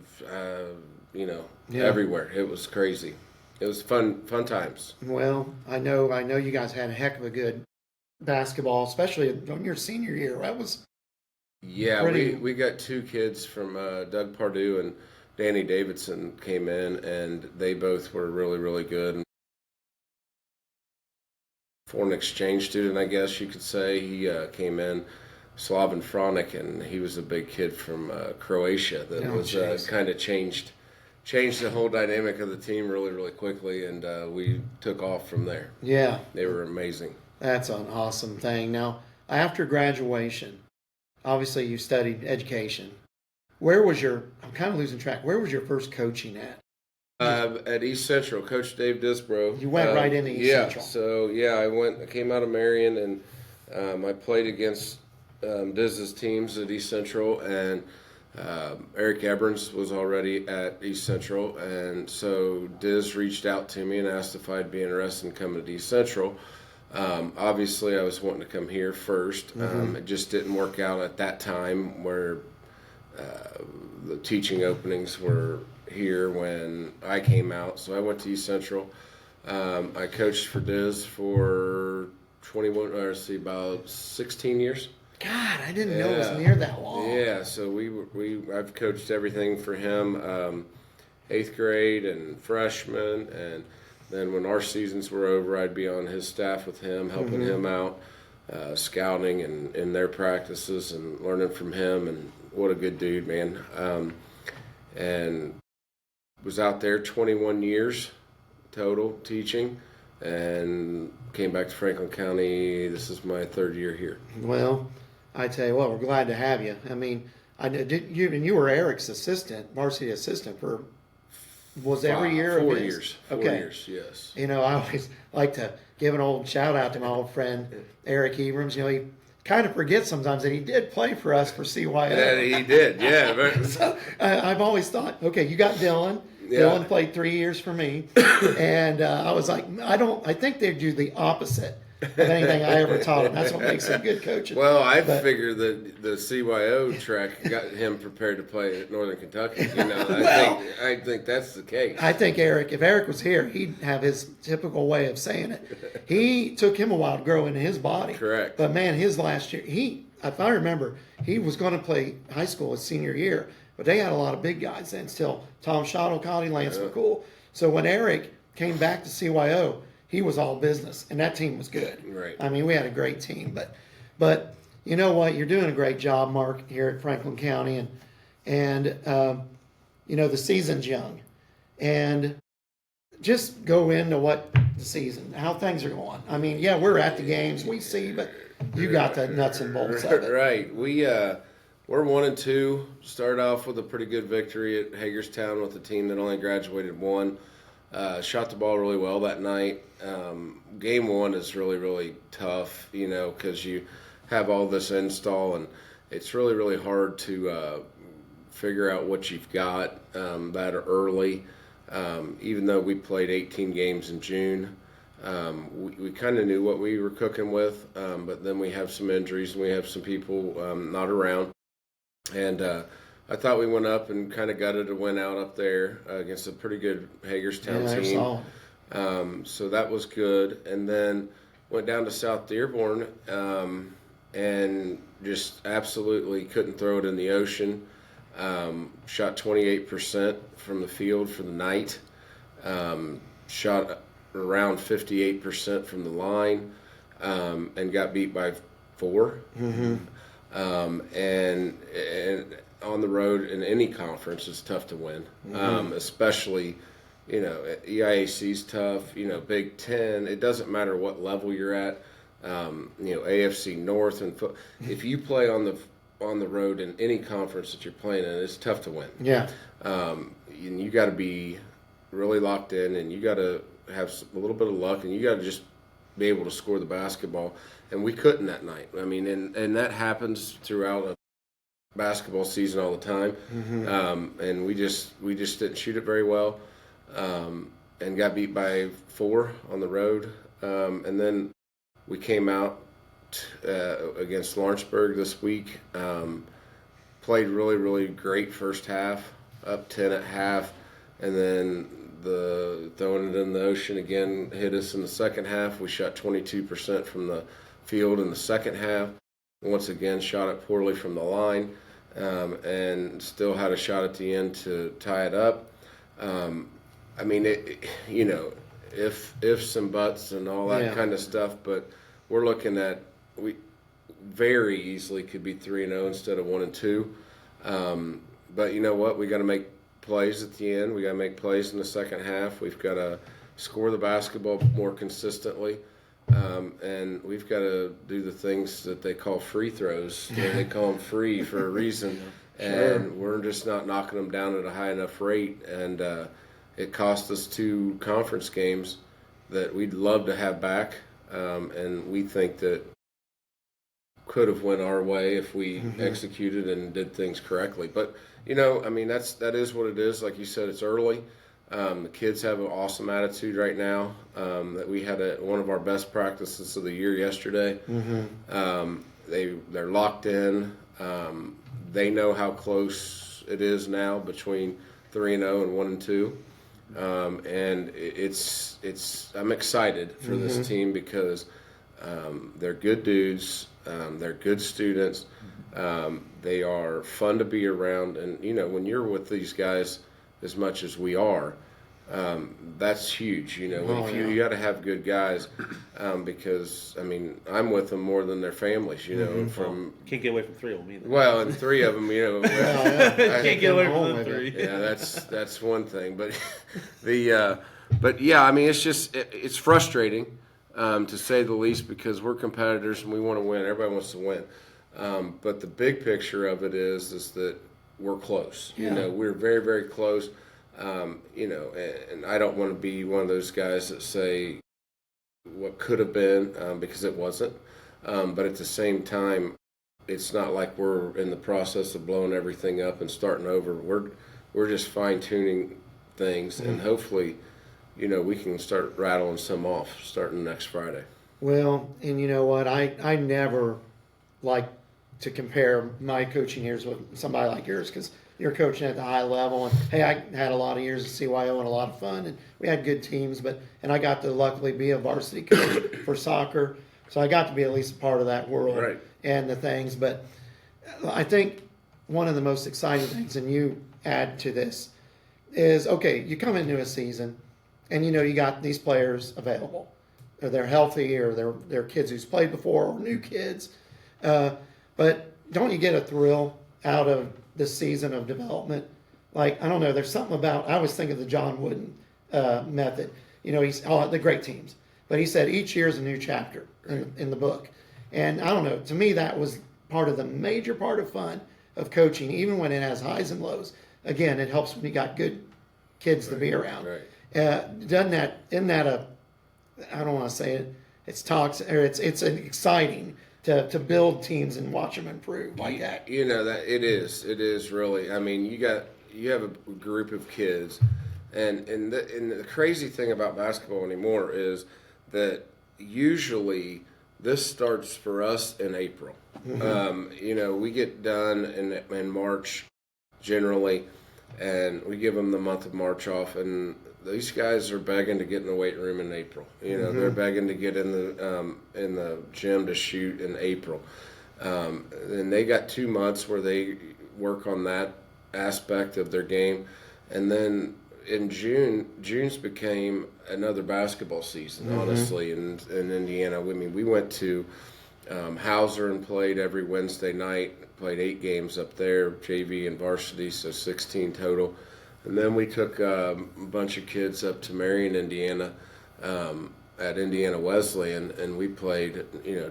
everywhere. It was crazy. It was fun times. Well, I know you guys had a heck of a good basketball, especially on your senior year. That was we got 2 kids from Doug Pardue and Danny Davidson came in, and they both were really, really good. Foreign exchange student, I guess you could say. He came in, Slaven Fronic, and he was a big kid from Croatia that kind of changed the whole dynamic of the team really, really quickly, and we took off from there. Yeah. They were amazing. That's an awesome thing. Now, after graduation, obviously you studied education. I'm kind of losing track, where was your first coaching at? At East Central, Coach Dave Disbro. You went right into East Central. So I came out of Marion, and I played against Diz's teams at East Central, and Eric Eberns was already at East Central, and so Diz reached out to me and asked if I'd be interested in coming to East Central. Obviously, I was wanting to come here first. It just didn't work out at that time where the teaching openings were here when I came out. So I went to East Central. I coached for Diz for about 16 years. God, I didn't know it was near that long. Yeah, so I've coached everything for him, 8th grade and freshman, and then when our seasons were over, I'd be on his staff with him, helping him out, scouting and in their practices and learning from him. And what a good dude, man. And was out there 21 years total teaching, and came back to Franklin County. This is my 3rd year here. Well, I tell you what, we're glad to have you. I mean, you were Eric's varsity assistant for every year? 4 of his? years. 4 Okay. years, yes. I always like to give an old shout out to my old friend Eric Ebrams. He kind of forgets sometimes that he did play for us for CYO. Yeah, he did. Yeah. But, So I've always thought, okay, you got Dylan. Yeah. Dylan played 3 years for me, and I was like, I think they do the opposite of anything I ever taught him. That's what makes him good coaching. well, I figure that the CYO track got him prepared to play at Northern Kentucky. I think that's the case. I think if Eric was here, he'd have his typical way of saying it. He took him a while to grow into his body. Correct. But man, his last year, if I remember, he was going to play high school his senior year, but they had a lot of big guys then still. Tom Schottel, Lance McCool. So when Eric came back to CYO, he was all business, and that team was good. Right. I mean, we had a great team, but you know what? You're doing a great job, Mark, here at Franklin County, and you know, the season's young, and just go into what the season, how things are going. I mean, yeah, we're at the games, we see, but you got the nuts and bolts of it. Right. We're 1-2. Started off with a pretty good victory at Hagerstown with a team that only graduated one. Shot the ball really well that night. Game one is really, really tough, you know, because you have all this install, and it's really, really hard to figure out what you've got that early. Even though we played 18 games in June, we kind of knew what we were cooking with, but then we have some injuries and we have some people not around. And I thought we went up and kind of gutted a win out up there against a pretty good Hagerstown team. So that was good. And then went down to South Dearborn and just absolutely couldn't throw it in the ocean. Shot 28% from the field for the night. Shot around 58% from the line, and got beat by 4. And on the road in any conference, it's tough to win, especially, you know, EIAC's tough, you know, Big Ten. It doesn't matter what level you're at. You know, AFC North, and if you play on the road in any conference that you're playing in, it's tough to win. Yeah. And you got to be really locked in, and you got to have a little bit of luck, and you got to just be able to score the basketball. And we couldn't that night. I mean, and that happens throughout a basketball season all the time. And we just didn't shoot it very well, and got beat by 4 on the road. And then we came out against Lawrenceburg this week. Played really, really great first half, up 10 at half, and then the throwing it in the ocean again hit us in the second half. We shot 22% from the field in the second half. Once again, shot it poorly from the line, and still had a shot at the end to tie it up. I mean, you know, ifs and buts and all that kind of stuff, but we're looking at we very easily could be 3-0 instead of 1-2. But you know what? We got to make plays at the end. We got to make plays in the second half. We've got to score the basketball more consistently, and we've got to do the things that they call free throws. You know, they call them free for a reason, and we're just not knocking them down at a high enough rate. And it cost us 2 conference games that we'd love to have back, and we think that could have went our way if we executed and did things correctly. But you know, I mean, that is what it is. Like you said, it's early. The kids have an awesome attitude right now. That we had one of our best practices of the year yesterday. They're locked in. They know how close it is now between 3-0 and 1-2. And it's I'm excited for this team because they're good dudes. They're good students. They are fun to be around. And, you know, when you're with these guys as much as we are, that's huge. You know, you got to have good guys because, I mean, I'm with them more than their families, you know. Can't get away from 3 of them either. Well, and 3 of them, you know. Can't get away from the 3. Yeah, that's one thing. But but yeah, I mean, it's frustrating. To say the least, because we're competitors and we want to win. Everybody wants to win. But the big picture of it is that we're close. You know, we're very, very close. You know, and I don't want to be one of those guys that say what could have been because it wasn't. But at the same time, it's not like we're in the process of blowing everything up and starting over. We're just fine tuning things, and hopefully, you know, we can start rattling some off starting next Friday. Well, and you know what? I never like to compare my coaching years with somebody like yours because you're coaching at the high level. And, hey, I had a lot of years at CYO and a lot of fun, and we had good teams. And I got to luckily be a varsity coach for soccer, so I got to be at least a part of that world and the things. But I think one of the most exciting things, and you add to this, is, okay, you come into a season – and, you know, you got these players available. they're healthy or they're kids who's played before or new kids. But don't you get a thrill out of this season of development? Like, I don't know, there's something about, I always think of the John Wooden method. You know, he's the great teams. But he said each year is a new chapter in the book. And I don't know, to me that was part of the major part of fun of coaching, even when it has highs and lows. Again, it helps when you got good kids to be around. Right. Isn't that a, I don't want to say it, it's toxic, or it's exciting to build teams and watch them improve like that. You know, that it is really. I mean, you have a group of kids, and the crazy thing about basketball anymore is that usually this starts for us in April. You know, we get done in March generally, and we give them the month of March off, and these guys are begging to get in the weight room in April. You know, they're begging to get in the gym to shoot in April. And they got 2 months where they work on that aspect of their game, and then in June's became another basketball season. Honestly, in Indiana, I mean, we went to Hauser and played every Wednesday night. Played 8 games up there, JV and varsity, so 16 total. And then we took a bunch of kids up to Marion, Indiana, at Indiana Wesleyan, and we played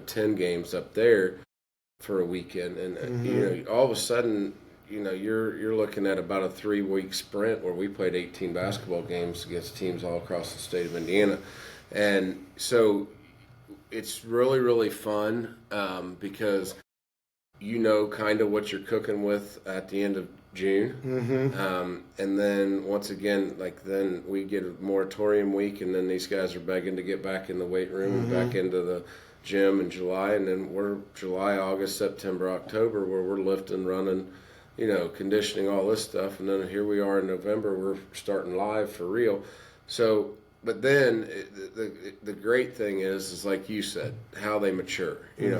10 games up there for a weekend. And all of a sudden, you're looking at about a 3-week sprint where we played 18 basketball games against teams all across the state of Indiana. And so it's really, really fun because kind of what you're cooking with at the end of June. And then once again, then we get a moratorium week, and then these guys are begging to get back in the weight room and back into the gym in July. And then we're July, August, September, October, where we're lifting, running, conditioning, all this stuff. And then here we are in November, we're starting live for real. So, but then the great thing is like you said, how they mature,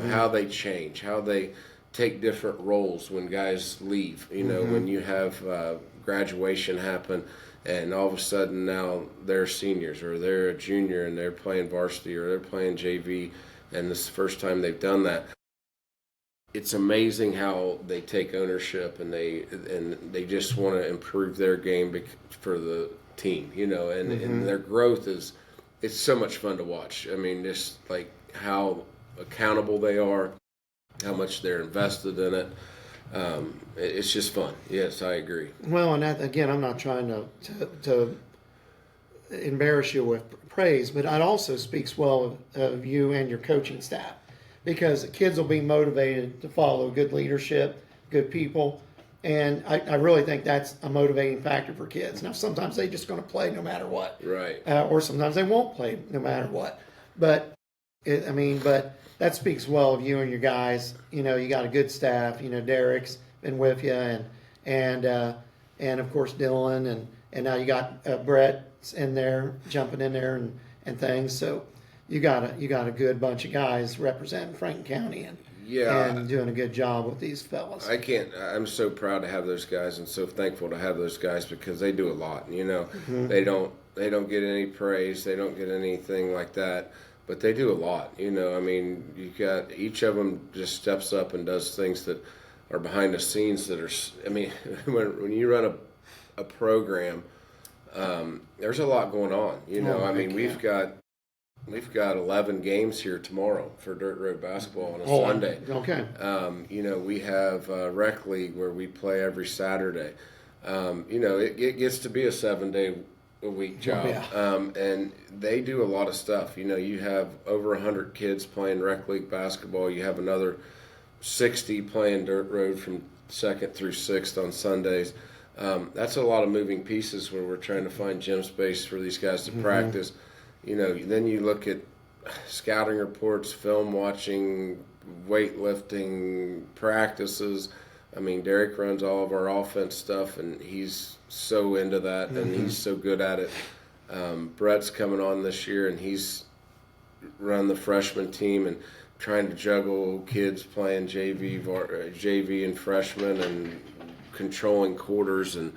how they change, how they take different roles when guys leave, when you have graduation happen and all of a sudden now they're seniors or they're a junior and they're playing varsity or they're playing JV, and this is the first time they've done that. It's amazing how they take ownership and they just want to improve their game for the team, and their growth it's so much fun to watch. I mean, just like how accountable they are, how much they're invested in it. It's just fun. Yes, I agree. Well, and that, again, I'm not trying to embarrass you with praise, but it also speaks well of you and your coaching staff, because kids will be motivated to follow good leadership, good people, and I really think that's a motivating factor for kids. Now, sometimes they're just going to play no matter what. Right. Or sometimes they won't play no matter what. But that speaks well of you and your guys. You got a good staff. Derek's been with you, and of course Dylan, and now you got Brett's in there, jumping in there and things. So you got a good bunch of guys representing Franklin County and doing a good job with these fellas. I'm so proud to have those guys and so thankful to have those guys because they do a lot. They don't get any praise, they don't get anything like that. But they do a lot, I mean, you got each of them just steps up and does things that are behind the scenes that are. I mean, when you run a program, there's a lot going on. I mean, we've got 11 games here tomorrow for dirt road basketball on a Sunday. Okay. We have rec league where we play every Saturday. It gets to be a 7-day a week job. And they do a lot of stuff. You have over 100 kids playing rec league basketball. You have another 60 playing dirt road from 2nd through 6th on Sundays. That's a lot of moving pieces where we're trying to find gym space for these guys to practice. Then you look at scouting reports, film watching, weightlifting, practices. I mean, Derek runs all of our offense stuff, and he's so into that, and he's so good at it. Brett's coming on this year, and he's run the freshman team and trying to juggle kids playing JV and freshmen and controlling quarters and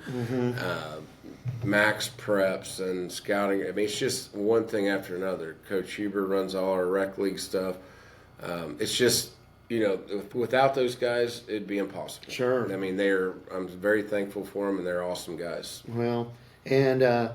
max preps and scouting. I mean, it's just one thing after another. Coach Huber runs all our rec league stuff. It's just, without those guys, it'd be impossible. Sure. I mean, I'm very thankful for them, and they're awesome guys. Well, and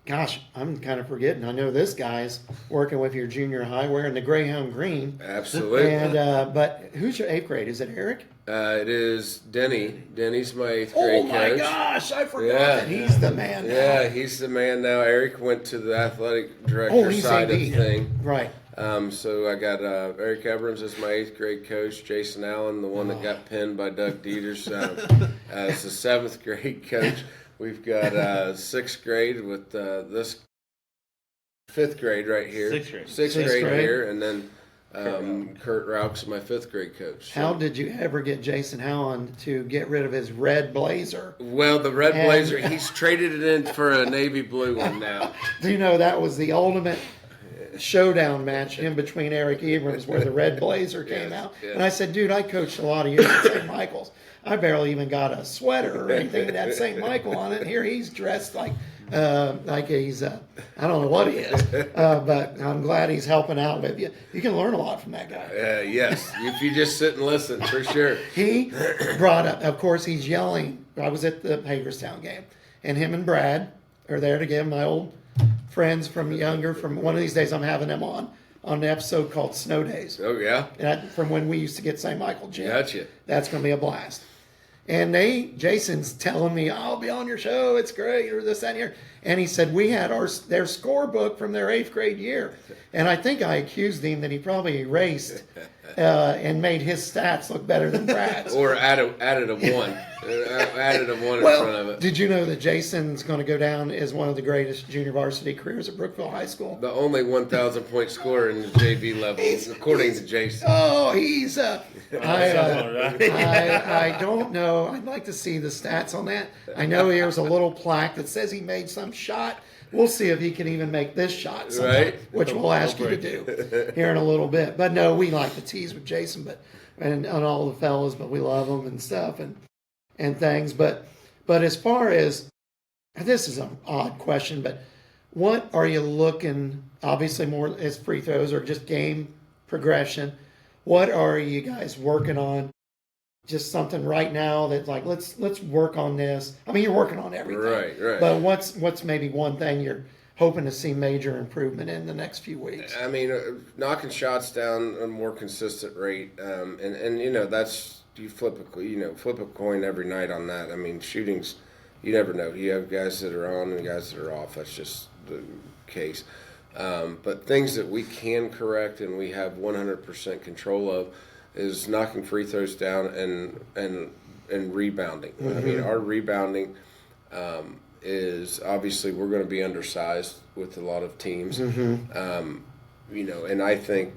gosh, I'm kind of forgetting. I know this guy's working with your junior high wearing the Greyhound green. Absolutely. And but who's your 8th grade? Is it Eric? It is Denny. Denny's my 8th grade coach. Oh my gosh, I forgot that he's the man now. Yeah, he's the man now. Eric went to the athletic director he's side AD. of the thing. Right. So I got Eric Eberns as my 8th grade coach. Jason Allen, the one that got pinned by Doug Deters, as the 7th grade coach. We've got 6th grade with this 5th grade right here. 6th grade. 6th grade here, and then Kurt Rauch's my 5th grade coach. How did you ever get Jason Howland to get rid of his red blazer? Well, the red blazer, he's traded it in for a navy blue one now. Do you know that was the ultimate showdown match in between Eric Abrams where the red blazer came out? yes. And I said, dude, I coached a lot of years at St. Michael's. I barely even got a sweater or anything that had St. Michael on it. And here he's dressed like he's, I don't know what he is, but I'm glad he's helping out with you. You can learn a lot from that guy. Yes, if you just sit and listen, for sure. He brought up, of course, he's yelling. I was at the Hagerstown game, and him and Brad are there to give my old friends from one of these days I'm having them on an episode called Snow Days. Oh, yeah? From when we used to get St. Michael gym. Gotcha. That's going to be a blast. And Jason's telling me, I'll be on your show, it's great, or this, that, and here. And he said, we had their scorebook from their 8th grade year. And I think I accused him that he probably erased and made his stats look better than Brad's. Or added a 1. Added a 1 in Well, front of it. did you know that Jason's going to go down as one of the greatest junior varsity careers at Brookville High School? The only 1,000 point scorer in the JV level, according to Jason. Oh, he's I don't know. I'd like to see the stats on that. I know there's a little plaque that says he made some shot. We'll see if he can even make this shot sometime, Right. which we'll ask you to do here in a little bit. But no, we like to tease with Jason, and all the fellas, but we love them and stuff and things. But as far as, this is an odd question, but what are you looking, obviously more as free throws or just game progression, what are you guys working on? Just something right now that like, let's work on this. I mean, you're working on everything. Right. But what's maybe one thing you're hoping to see major improvement in the next few weeks? I mean, knocking shots down a more consistent rate, and that's, you flip a coin every night on that. I mean, shootings, you never know. You have guys that are on and guys that are off. That's just the case. But things that we can correct and we have 100% control of is knocking free throws down and rebounding. I mean, our rebounding is obviously we're going to be undersized with a lot of teams. And I think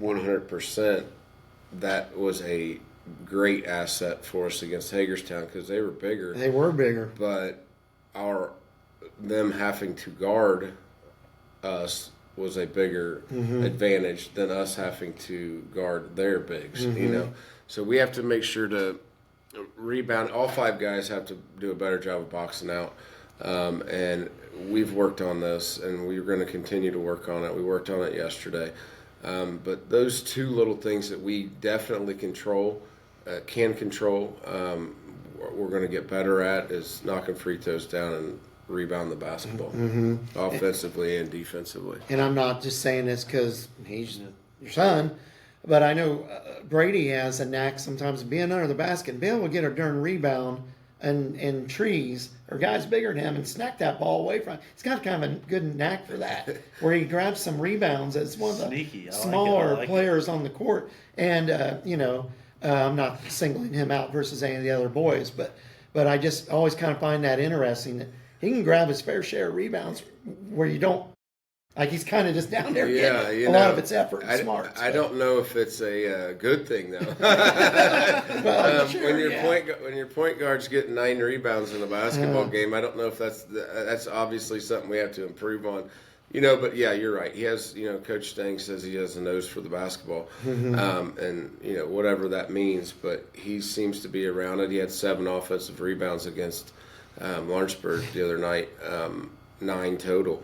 100% that was a great asset for us against Hagerstown because they were bigger. They were bigger. But them having to guard us was a bigger advantage than us having to guard their bigs, So we have to make sure to rebound. All 5 guys have to do a better job of boxing out. And we've worked on this, and we're going to continue to work on it. We worked on it yesterday. But those 2 little things that we definitely can control, we're going to get better at is knocking free throws down and rebound the basketball, offensively and defensively. And I'm not just saying this because he's your son, but I know Brady has a knack sometimes of being under the basket and being able to get a darn rebound and trees or guys bigger than him and snack that ball away from him. He's got kind of a good knack for that, where he grabs some rebounds as one of the Sneaky. smaller players on the court. And, I'm not singling him out versus any of the other boys, but I just always kind of find that interesting that he can grab his fair share of rebounds where you don't, like he's kind of just down there getting a lot of it's effort and smarts. I don't know if it's a good thing though. When your point guard's getting 9 rebounds in a basketball game, I don't know if that's obviously something we have to improve on. But yeah, you're right. He has, Coach Stang says he has a nose for the basketball, and whatever that means. But he seems to be around it. He had 7 offensive rebounds against Lawrenceburg the other night, 9 total.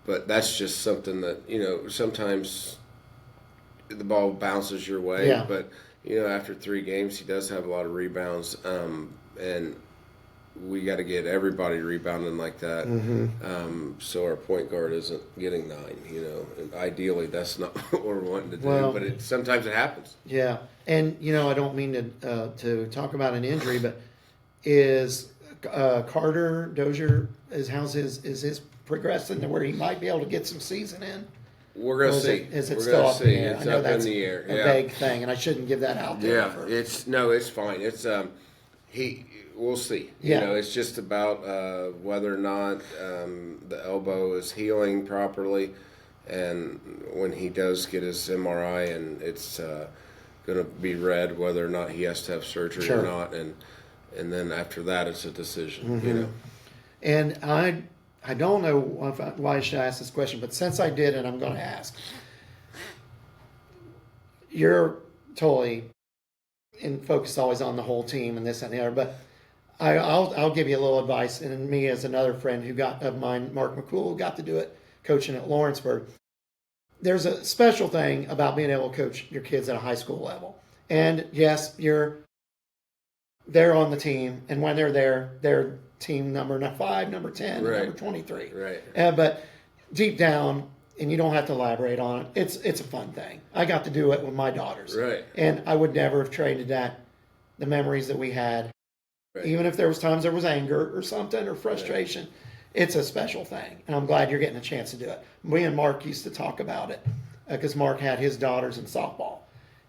But that's just something that, sometimes the ball bounces your way. Yeah. But, after 3 games, he does have a lot of rebounds. And we got to get everybody rebounding like that. So our point guard isn't getting 9, And ideally, that's not what we're wanting to do. Well, but sometimes it happens. Yeah, and I don't mean to talk about an injury, but is Carter Dozier is his progressing to where he might be able to get some season in? We're going to see. Is it We're still gonna up see. in the air? It's I know up that's in the air. a Yeah. vague thing, and I shouldn't give that out there. Yeah, it's fine. It's we'll see. Yeah. It's just about whether or not the elbow is healing properly, and when he does get his MRI, and it's going to be read whether or not he has to have surgery Sure. or not, and then after that, it's a decision. And I don't know why I should ask this question, but since I did it, I'm going to ask. You're totally focused always on the whole team and this and the other, but I'll give you a little advice. And me as another friend of mine, Mark McCool, got to do it coaching at Lawrenceburg. There's a special thing about being able to coach your kids at a high school level. And yes, they're on the team, and when they're there, they're team number 5, number 10, Right. number 23. Right. But deep down, and you don't have to elaborate on it, it's a fun thing. I got to do it with my daughters. Right. And I would never have traded the memories that we had. Right. Even if there was times there was anger or something or frustration, it's a special thing. And I'm glad you're getting a chance to do it. Me and Mark used to talk about it because Mark had his daughters in softball.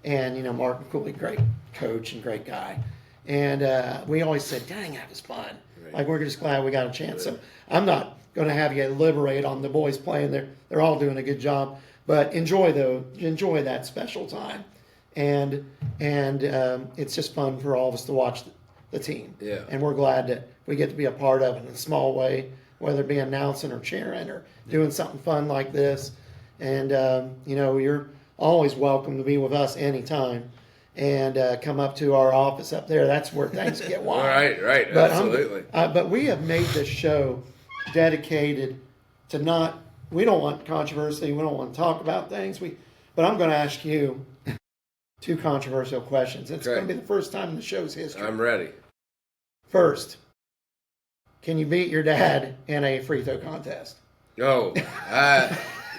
And, Mark McCooley, great coach and great guy. And we always said, dang, that was fun. Right. Like, we're just glad we got a chance. So I'm not going to have you elaborate on the boys playing. They're all doing a good job. But enjoy that special time. And it's just fun for all of us to watch the team. Yeah. And we're glad that we get to be a part of it in a small way, whether it be announcing or cheering or doing something fun like this. And, you're always welcome to be with us anytime. And come up to our office up there. That's where things get wild. Right, But absolutely. But we have made this show dedicated to we don't want controversy. We don't want to talk about things. But I'm going to ask you 2 controversial questions. It's Okay. going to be the first time in the show's history. I'm ready. First, can you beat your dad in a free throw contest? Oh,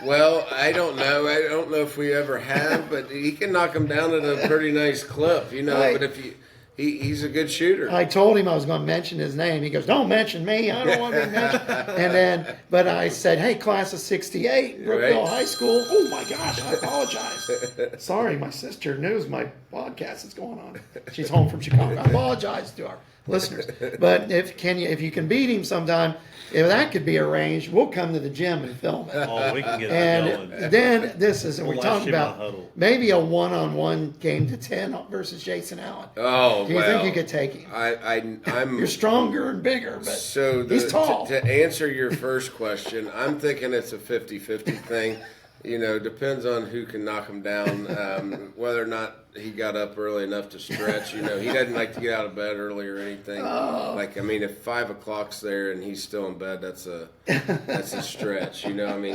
well, I don't know. I don't know if we ever have, but he can knock him down at a pretty nice clip, Right. But if he's a good shooter. I told him I was going to mention his name. He goes, "Don't mention me. I don't want to be mentioned." But I said, "Hey, class of '68, Brookville Right. High School." Oh my gosh, I apologize. Sorry, my sister knows my podcast is going on. She's home from Chicago. I apologize to our listeners. But if you can beat him sometime, if that could be arranged, we'll come to the gym and film it. Oh, we can get that And going. then we're We'll talking live stream about on Huddle. maybe a one-on-one game to 10 versus Jason Allen. Oh, Do you think you could take him? I'm You're stronger and bigger, but so he's tall. To answer your first question, I'm thinking it's a 50-50 thing. Depends on who can knock him down, whether or not he got up early enough to stretch. He doesn't like to get out of bed early or anything. If 5 o'clock's there and he's still in bed, that's a stretch.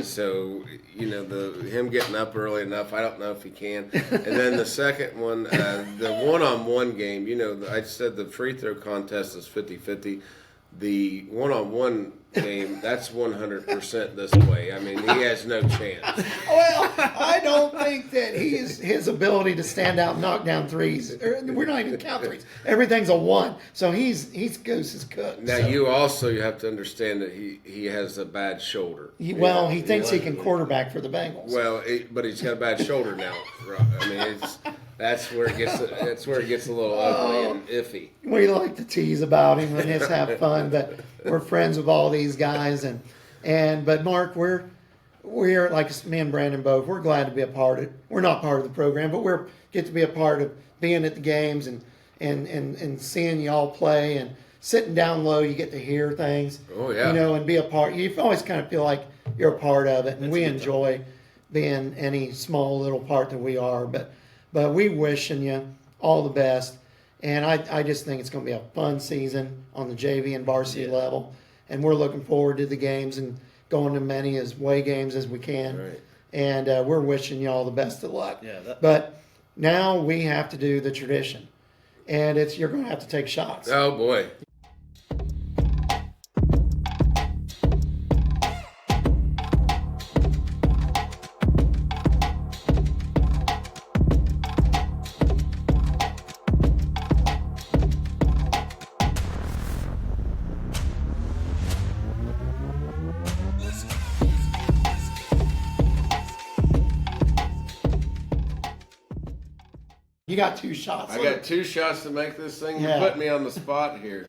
So him getting up early enough, I don't know if he can. And then the second one, the one-on-one game. I said the free throw contest is 50-50. The one-on-one game, that's 100% this way. He has no chance. Well, I don't think that his ability to stand out and knock down threes. We're not even count threes. Everything's a 1. So he's goose is cooked. Now, so. you have to understand that he has a bad shoulder. He thinks he can quarterback for the Bengals. Well, but he's got a bad shoulder now. That's where it gets a little ugly and iffy. We like to tease about him and just have fun, but we're friends with all these guys. But Mark, we're like me and Brandon both. We're glad to be a part of it. We're not part of the program, but get to be a part of being at the games and seeing y'all play and sitting down low. You get to hear things. Oh yeah. And be a part. You always kind of feel like you're a part of it, and we enjoy being any small little part that we are. But we wishing you all the best. And I just think it's going to be a fun season on the JV and varsity level. And we're looking forward to the games and going to many away games as we can. Right. And we're wishing you all the best of luck. Yeah, But now we have to do the tradition. And you're going to have to take shots. Oh, boy. You got 2 shots. I got 2 shots to make this thing. You're Yeah. putting me on the spot here.